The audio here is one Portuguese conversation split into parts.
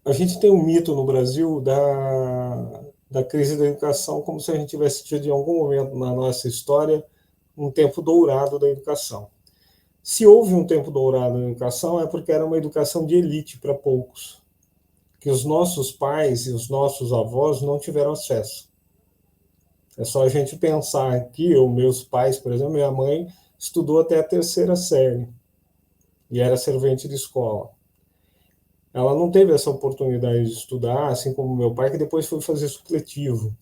a gente tem um mito no Brasil da crise da educação, como se a gente tivesse tido em algum momento na nossa história um tempo dourado da educação. Se houve um tempo dourado na educação, é porque era uma educação de elite para poucos, que os nossos pais e os nossos avós não tiveram acesso. É só a gente pensar aqui, os meus pais, por exemplo, minha mãe estudou até a terceira série e era servente de escola. Ela não teve essa oportunidade de estudar, assim como meu pai, que depois foi fazer supletivo.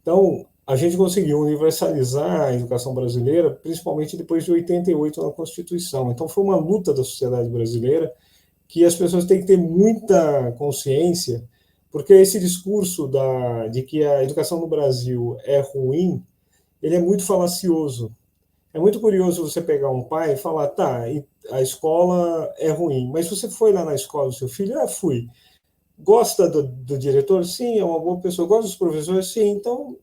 Então, a gente conseguiu universalizar a educação brasileira, principalmente depois de 88 na Constituição. Então, foi uma luta da sociedade brasileira que as pessoas têm que ter muita consciência, porque esse discurso de que a educação no Brasil é ruim, ele é muito falacioso. É muito curioso você pegar um pai e falar, tá, a escola é ruim, mas você foi lá na escola do seu filho? Ah, fui. Gosta do diretor? Sim, é uma boa pessoa. Gosta dos professores? Sim. Então,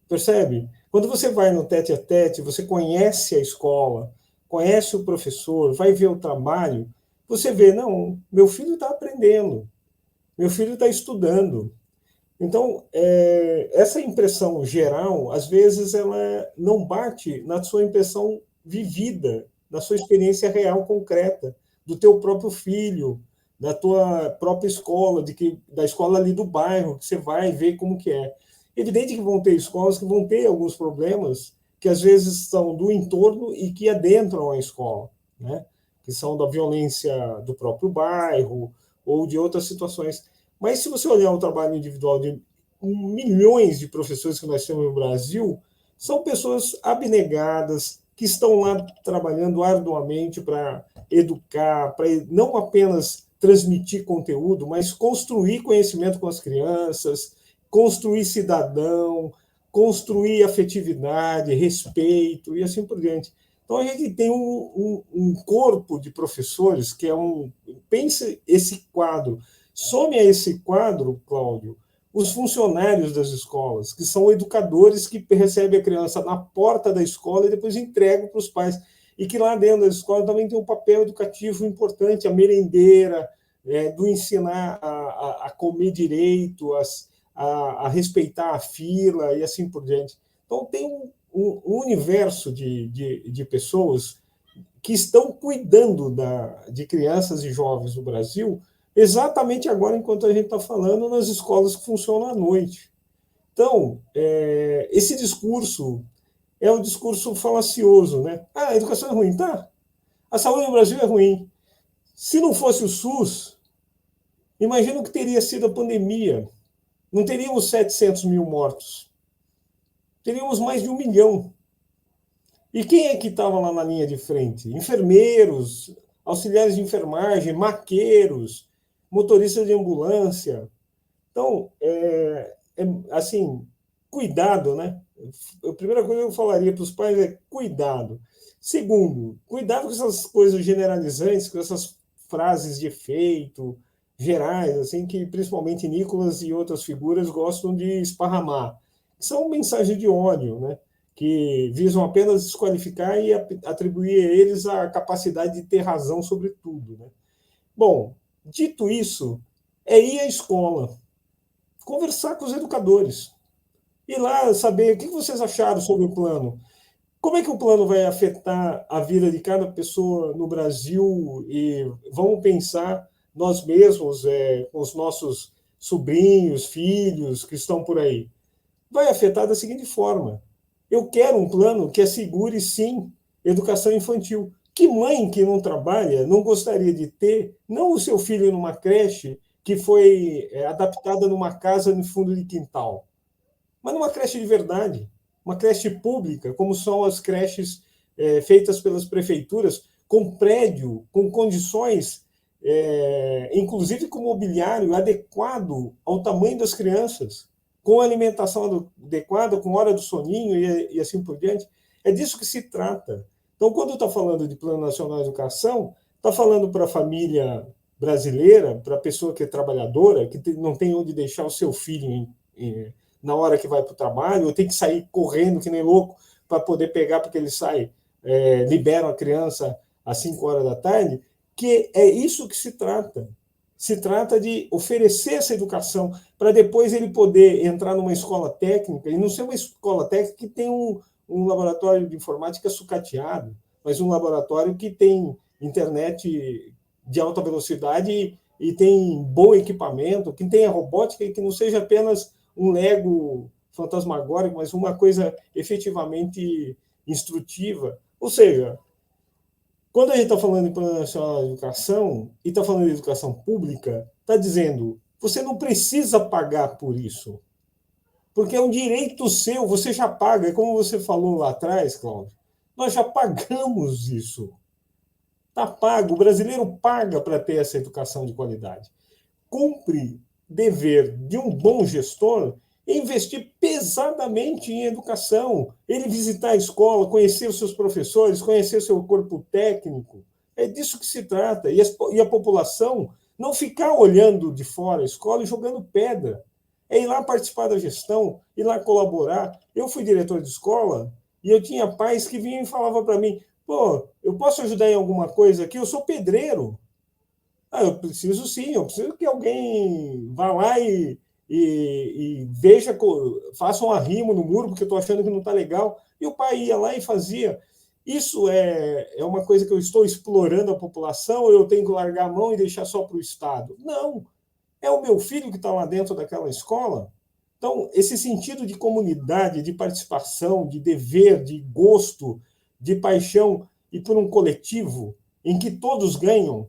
percebe? Quando você vai no tete a tete, você conhece a escola, conhece o professor, vai ver o trabalho, você vê, não, meu filho está aprendendo, meu filho está estudando. Então, essa impressão geral, às vezes, ela não bate na sua impressão vivida, na sua experiência real, concreta, do teu próprio filho, da tua própria escola, da escola ali do bairro, que você vai ver como que é. Evidente que vão ter escolas que vão ter alguns problemas que, às vezes, são do entorno e que adentram a escola, né? Que são da violência do próprio bairro ou de outras situações. Mas se você olhar o trabalho individual de milhões de professores que nós temos no Brasil, são pessoas abnegadas, que estão lá trabalhando arduamente para educar, para não apenas transmitir conteúdo, mas construir conhecimento com as crianças, construir cidadão, construir afetividade, respeito e assim por diante. Então, a gente tem um corpo de professores que é um. Pense esse quadro. Some a esse quadro, Cláudio, os funcionários das escolas, que são educadores que recebem a criança na porta da escola e depois entregam para os pais. E que lá dentro da escola também tem um papel educativo importante, a merendeira, do ensinar a comer direito, a respeitar a fila e assim por diante. Então, tem um universo de pessoas que estão cuidando de crianças e jovens no Brasil exatamente agora, enquanto a gente está falando, nas escolas que funcionam à noite. Então, esse discurso é um discurso falacioso, né? Ah, a educação é ruim, tá? A saúde no Brasil é ruim. Se não fosse o SUS, imagina o que teria sido a pandemia. Não teríamos 700 mil mortos. Teríamos mais de 1 milhão. E quem é que estava lá na linha de frente? Enfermeiros, auxiliares de enfermagem, maqueiros, motoristas de ambulância. Então, assim, cuidado, né? A primeira coisa que eu falaria para os pais é cuidado. Segundo, cuidado com essas coisas generalizantes, com essas frases de efeito gerais, assim, que principalmente Nicolas e outras figuras gostam de esparramar. São mensagens de ódio, né? Que visam apenas desqualificar e atribuir a eles a capacidade de ter razão sobre tudo, né? Bom, dito isso, é ir à escola, conversar com os educadores, ir lá saber o que vocês acharam sobre o plano, como é que o plano vai afetar a vida de cada pessoa no Brasil e vamos pensar nós mesmos, com os nossos sobrinhos, filhos que estão por aí. Vai afetar da seguinte forma: eu quero um plano que assegure, sim, educação infantil. Que mãe que não trabalha não gostaria de ter, não o seu filho numa creche que foi adaptada numa casa no fundo de quintal, mas numa creche de verdade, uma creche pública, como são as creches feitas pelas prefeituras, com prédio, com condições, inclusive com mobiliário adequado ao tamanho das crianças, com alimentação adequada, com hora do soninho e assim por diante. É disso que se trata. Então, quando está falando de Plano Nacional de Educação, está falando para a família brasileira, para a pessoa que é trabalhadora, que não tem onde deixar o seu filho na hora que vai para o trabalho, ou tem que sair correndo que nem louco para poder pegar, porque ele sai, liberam a criança às 5 horas da tarde, que é isso que se trata. Se trata de oferecer essa educação para depois ele poder entrar numa escola técnica, e não ser uma escola técnica que tem um laboratório de informática sucateado, mas um laboratório que tem internet de alta velocidade e tem bom equipamento, que tenha robótica e que não seja apenas um Lego fantasmagórico, mas uma coisa efetivamente instrutiva. Ou seja, quando a gente está falando em Plano Nacional de Educação e está falando de educação pública, está dizendo, você não precisa pagar por isso, porque é um direito seu, você já paga. Como você falou lá atrás, Cláudio, nós já pagamos isso. Está pago, o brasileiro paga para ter essa educação de qualidade. Cumpre dever de um bom gestor investir pesadamente em educação, ele visitar a escola, conhecer os seus professores, conhecer o seu corpo técnico. É disso que se trata. E a população não ficar olhando de fora a escola e jogando pedra. É ir lá participar da gestão, ir lá colaborar. Eu fui diretor de escola e eu tinha pais que vinham e falavam para mim, pô, eu posso ajudar em alguma coisa aqui? Eu sou pedreiro. Ah, eu preciso sim, eu preciso que alguém vá lá e veja, faça um arrimo no muro, porque eu estou achando que não está legal. E o pai ia lá e fazia. Isso é uma coisa que eu estou explorando a população, ou eu tenho que largar a mão e deixar só para o Estado? Não, é o meu filho que está lá dentro daquela escola. Então, esse sentido de comunidade, de participação, de dever, de gosto, de paixão e por um coletivo em que todos ganham,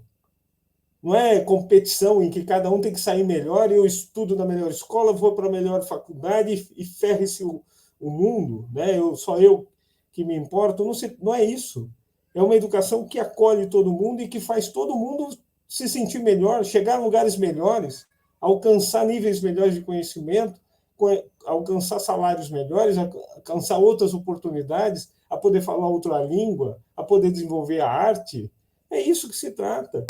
não é competição em que cada um tem que sair melhor, eu estudo na melhor escola, vou para a melhor faculdade e ferre-se o mundo, né? Só eu que me importo, não é isso. É uma educação que acolhe todo mundo e que faz todo mundo se sentir melhor, chegar a lugares melhores, alcançar níveis melhores de conhecimento, alcançar salários melhores, alcançar outras oportunidades, a poder falar outra língua, a poder desenvolver a arte. É isso que se trata.